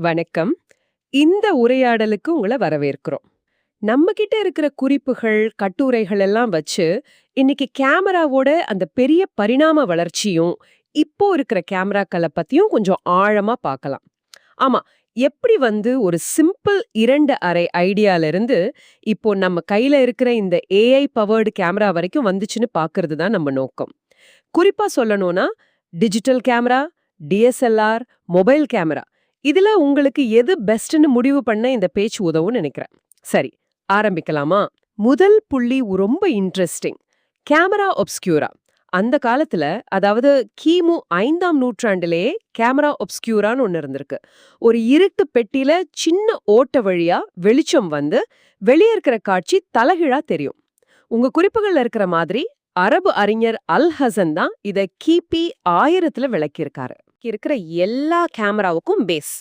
வணக்கம். இந்த உரையாடலுக்கு உங்கள வரவேற்கிறோம். நம்ம கிட்ட இருக்கிற குறிப்புகள், கட்டுரைகள் எல்லாம் வச்சு இன்னைக்கு கேமராவோட அந்த பெரிய பரிணாம வளர்ச்சியும், இப்போ இருக்கிற கேமராக்கள பத்தியும் கொஞ்சம் ஆழமா பார்க்கலாம். ஆமா, எப்படி ஒரு சிம்பிள் 2 அறை ஐடியால இருந்து இப்போ நம்ம கையில இருக்கிற இந்த ஏஐ பவர்டு கேமரா வரைக்கும் வந்துச்சுன்னு பார்க்கிறது தான் நம்ம நோக்கம். குறிப்பா சொல்லணும்னா digital camera, DSLR, mobile camera இதுல உங்களுக்கு எது பெஸ்ட்னு முடிவு பண்ண இந்த பேச்சு உதவும்னு நினைக்கிறேன். சரி, ஆரம்பிக்கலாமா? முதல் புள்ளி ரொம்ப இன்ட்ரெஸ்டிங். கேமரா ஒப்ஸ்க்யூரா. அந்த காலத்துல, அதாவது கிமு 5ஆம் நூற்றாண்டிலேயே கேமரா ஒப்ஸ்க்யூரான்னு ஒன்னு இருந்திருக்கு. ஒரு இருட்டு பெட்டியில சின்ன ஓட்ட வழியா வெளிச்சம் வந்து வெளியே இருக்கிற காட்சி தலகிழா தெரியும். உங்க குறிப்புகள்ல இருக்கிற மாதிரி அரபு அறிஞர் அல் ஹசன் தான் இத கிபி 1000ல விளக்கியிருக்காரு. இருக்கிற எல்லா கேமராவுக்கும் பேஸ்.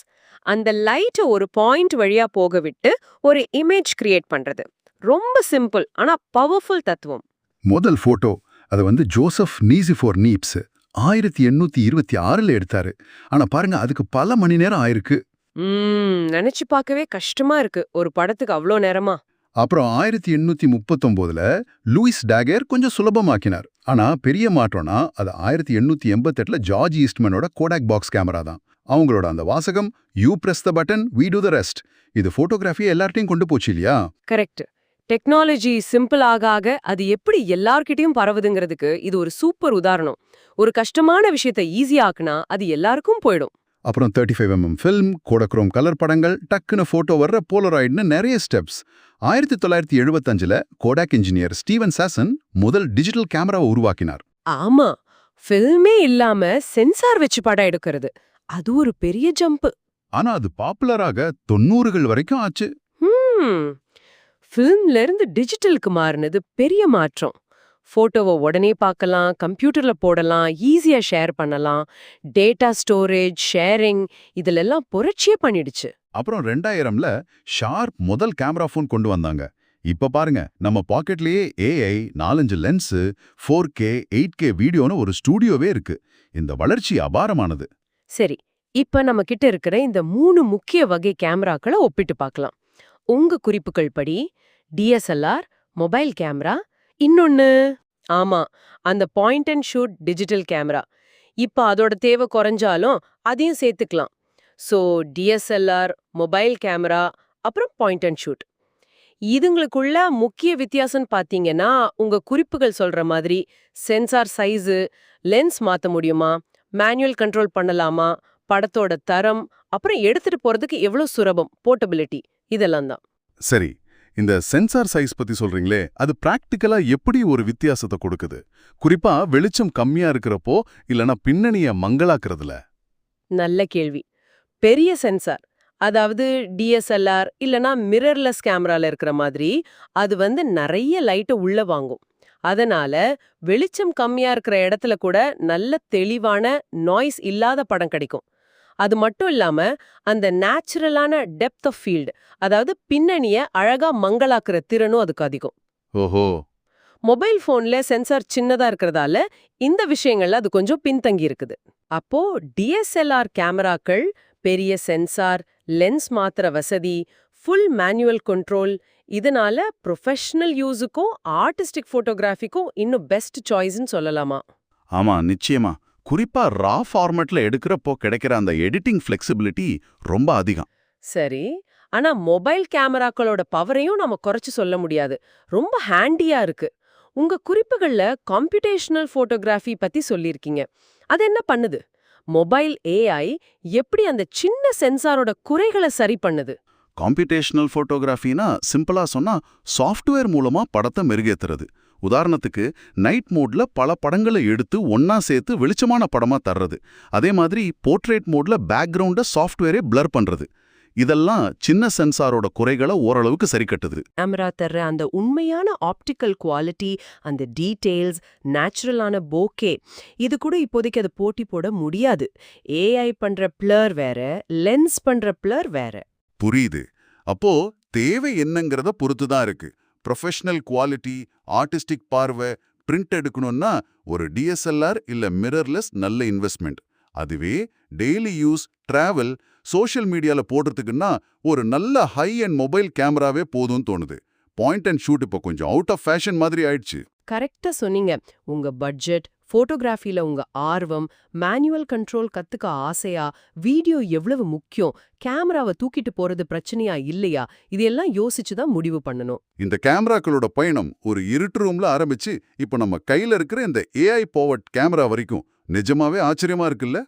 அந்த லைட் ஒரு பாயிண்ட் வழியா போக விட்டு ஒரு இமேஜ் கிரியேட் பண்றது. ரொம்ப சிம்பிள் ஆனா பவர்ஃபுல் தத்துவம். முதல் போட்டோ அது ஜோசப் நீசிஃபோர் நீப்ஸ் 1826ல எடுத்தாரு. ஆனா பாருங்க, அதுக்கு பல மணி நேரம் ஆயிருக்கு. நினைச்சு பார்க்கவே கஷ்டமா இருக்கு. ஒரு படத்துக்கு அவ்வளோ நேரமா? அப்புறம் 1839ல லூயிஸ் டாகர் கொஞ்சம் சுலபமாக்கினார். ஆனா பெரிய மாற்றம்னா அது 1888ல ஜார்ஜ் ஈஸ்ட்மனோட கோடாக் பாக்ஸ் கேமரா தான். அவங்களோட அந்த வாசகம், you press the button, we do the rest. இது போட்டோகிராஃபியை எல்லார்ட்டையும் கொண்டு போச்சு இல்லையா? கரெக்ட். டெக்னாலஜி சிம்பிள் ஆக ஆக அது எப்படி எல்லார்கிட்டயும் பரவுதுங்கிறதுக்கு இது ஒரு சூப்பர் உதாரணம். ஒரு கஷ்டமான விஷயத்தை ஈஸியா ஆக்குனா அது எல்லாருக்கும் போயிடும். அப்புறம் 35mm ஃபில்ம், கோடக்ரோம் கலர் படங்கள், டக்குன்னு போட்டோ வர்ற போலராய்டுன்னு நிறைய ஸ்டெப்ஸ். 1975ல கோடாக் இன்ஜினியர் ஸ்டீவன் சாசன் முதல் டிஜிட்டல் கேமராவை உருவாக்கினார். ஆமா, ஃபில்மே இல்லாம சென்சார் வச்சு படம் எடுக்கிறது, அது ஒரு பெரிய ஜம்ப். ஆனா அது பாப்புலராக 90கள் வரைக்கும் ஆச்சு. ஃபில்ம்ல இருந்து டிஜிட்டலுக்கு மாறினது பெரிய மாற்றம். போட்டோவை உடனே பார்க்கலாம், கம்ப்யூட்டர்ல போடலாம், ஈஸியா ஷேர் பண்ணலாம். டேட்டா ஸ்டோரேஜ், ஷேரிங் இதுலெல்லாம் புரட்சியே பண்ணிடுச்சு. அப்புறம் 2000ல ஷார்ப் முதல் கேமரா ஃபோன் கொண்டு வந்தாங்க. இப்ப பாருங்க, நம்ம பாக்கெட்லயே ஏஐ, 4-5 லென்ஸ், 4K 8K வீடியோன்னு ஒரு ஸ்டூடியோவே இருக்கு. இந்த வளர்ச்சி அபாரமானது. சரி, இப்ப நம்ம கிட்ட இருக்கிற இந்த 3 முக்கிய வகை கேமராக்களை ஒப்பிட்டு பார்க்கலாம். உங்க குறிப்புகள் படி டிஎஸ்எல்ஆர், மொபைல் கேமரா, இன்னொன்னு ஆமா, அந்த point and shoot digital camera. இப்ப அதோட தேவை குறைஞ்சாலும் அதையும் சேர்த்துக்கலாம். ஸோ டிஎஸ்எல்ஆர், மொபைல் கேமரா, அப்புறம் பாயிண்ட் அண்ட் ஷூட். இதுங்களுக்குள்ள முக்கிய வித்தியாசம் பார்த்தீங்கன்னா, உங்க குறிப்புகள் சொல்ற மாதிரி சென்சார் சைஸு, லென்ஸ் மாற்ற முடியுமா, மேனுவல் கண்ட்ரோல் பண்ணலாமா, படத்தோட தரம், அப்புறம் எடுத்துட்டு போறதுக்கு எவ்வளோ சுலபம், போர்ட்டபிலிட்டி, இதெல்லாம் தான். சரி, இந்த சென்சார் சைஸ் பத்தி சொல்றீங்களே, அது பிராக்டிக்கலா எப்படி ஒரு வித்தியாசத்தை கொடுக்குது? குறிப்பா வெளிச்சம் கம்மியா இருக்கிறப்போ இல்லனா பின்னணிய மங்களாக்குறதுல? நல்ல கேள்வி. பெரிய சென்சார், அதாவது டிஎஸ்எல்ஆர் இல்லனா மிரர்லெஸ் கேமரால இருக்கிற மாதிரி, அது நிறைய லைட்டை உள்ள வாங்கும். அதனால வெளிச்சம் கம்மியா இருக்கிற இடத்துல கூட நல்ல தெளிவான நாய்ஸ் இல்லாத படம் கிடைக்கும். அது மட்டும் இல்லாம அந்த நேச்சுரலான டெப்த் ஆஃப் ஃபீல்ட், அதாவது பின்னணிய அழகா மங்களாக்குற திறனும் அதுக்கு அதிகம். ஓஹோ. மொபைல் போன்ல சென்சார் சின்னதா இருக்கிறதால இந்த விஷயங்கள்ல அது கொஞ்சம் பின்தங்கி இருக்குது. அப்போ டிஎஸ்எல்ஆர் கேமராக்கள் பெரிய சென்சார், லென்ஸ் மாத்திர வசதி, ஃபுல் மேனுவல் கண்ட்ரோல், இதனால ப்ரொஃபஷனல் யூஸுக்கும் ஆர்டிஸ்டிக் போட்டோகிராஃபிக்கும் இன்னும் பெஸ்ட் சாய்ஸ்னு சொல்லலாமா? ஆமா, நிச்சயமா. குறிப்பா ரா ஃபார்மேட்ல எடுக்கிறப்போ கிடைக்கிற அந்த எடிட்டிங் ஃபிளெக்சிபிலிட்டி ரொம்ப அதிகம். சரி, ஆனா மொபைல் கேமராக்களோட பவரையும் நம்ம குறைச்சு சொல்ல முடியாது. ரொம்ப ஹேண்டியா இருக்கு. உங்க குறிப்புகள்ல கம்ப்யூட்டேஷனல் போட்டோகிராஃபி பத்தி சொல்லியிருக்கீங்க. அது என்ன பண்ணுது? மொபைல் ஏஐ எப்படி அந்த சின்ன சென்சாரோட குறைகளை சரி பண்ணுது? கம்ப்யூட்டேஷனல் போட்டோகிராஃபினா சிம்பிளா சொன்னா சாஃப்ட்வேர் மூலமா படத்தை மெருகேத்துறது. உதாரணத்துக்கு நைட் மோட்ல பல படங்களை எடுத்து ஒன்னா சேர்த்து வெளிச்சமான படமா தர்றது. அதே மாதிரி போர்ட்ரேட் மோட்ல பேக்ரவுண்ட சாஃப்ட்வேரே பிளர் பண்றது. இதெல்லாம் சின்ன சென்சாரோட குறைகளை ஓரளவுக்கு சரி கட்டுது. கேமரா தர்ற அந்த உண்மையான ஆப்டிக்கல் குவாலிட்டி, அந்த டீடைல்ஸ், நேச்சுரலான போகே, இது கூட இப்போதைக்கு அது போட்டி போட முடியாது. ஏஐ பண்ற பிளர் வேற, லென்ஸ் பண்ற பிளர் வேற. புரியுது. அப்போ தேவை என்னங்கிறத பொறுத்துதான் இருக்கு. ப்ரொஃபஷனல் குவாலிட்டி, ஆர்டிஸ்டிக் பார்வை, பிரிண்ட் எடுக்கணும்னா ஒரு டிஎஸ்எல்ஆர் இல்ல மிரர்லெஸ் நல்ல இன்வெஸ்ட்மெண்ட். அதுவே டெய்லி யூஸ், டிராவல், சோஷியல் மீடியால போடுறதுக்குன்னா ஒரு நல்ல ஹை அண்ட் மொபைல் கேமராவே போதும்னு தோணுது. பாயிண்ட் அண்ட் ஷூட் இப்போ கொஞ்சம் அவுட் ஆஃப் ஃபேஷன் மாதிரி ஆயிடுச்சு. கரெக்டா சொன்னீங்க. உங்க பட்ஜெட், போட்டோகிராஃபில உங்க ஆர்வம், மேனுவல் கண்ட்ரோல் கத்துக்க ஆசையா, வீடியோ எவ்வளவு முக்கியம், கேமராவை தூக்கிட்டு போறது பிரச்சனையா இல்லையா, இதெல்லாம் யோசிச்சு தான் முடிவு பண்ணணும். இந்த கேமராக்களோட பயணம் ஒரு இருட்டு ரூம்ல ஆரம்பிச்சு இப்போ நம்ம கையில இருக்கிற இந்த ஏஐ பவர்ட் கேமரா வரைக்கும் நிஜமாவே ஆச்சரியமா இருக்குல்ல?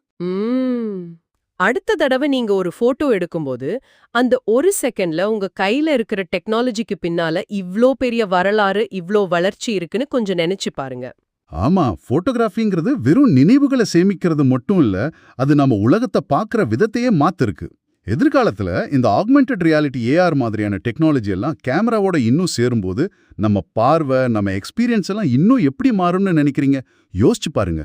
அடுத்த தடவை நீங்க ஒரு போட்டோ எடுக்கும்போது அந்த ஒரு செகண்ட்ல உங்க கையில இருக்கிற டெக்னாலஜிக்கு பின்னால இவ்ளோ பெரிய வரலாறு, இவ்ளோ வளர்ச்சி இருக்குன்னு கொஞ்சம் நினைச்சு பாருங்க. ஆமா, போட்டோகிராஃபிங்கிறது வெறும் நினைவுகளை சேமிக்கிறது மட்டும் இல்ல, அது நம்ம உலகத்தை பார்க்குற விதத்தையே மாத்திருக்கு. எதிர்காலத்துல இந்த ஆக்மெண்டட் ரியாலிட்டி ஏஆர் மாதிரியான டெக்னாலஜி எல்லாம் கேமராவோட இன்னும் சேரும்போது நம்ம பார்வை, நம்ம எக்ஸ்பீரியன்ஸ் எல்லாம் இன்னும் எப்படி மாறும்னு நினைக்கிறீங்க? யோசிச்சு பாருங்க.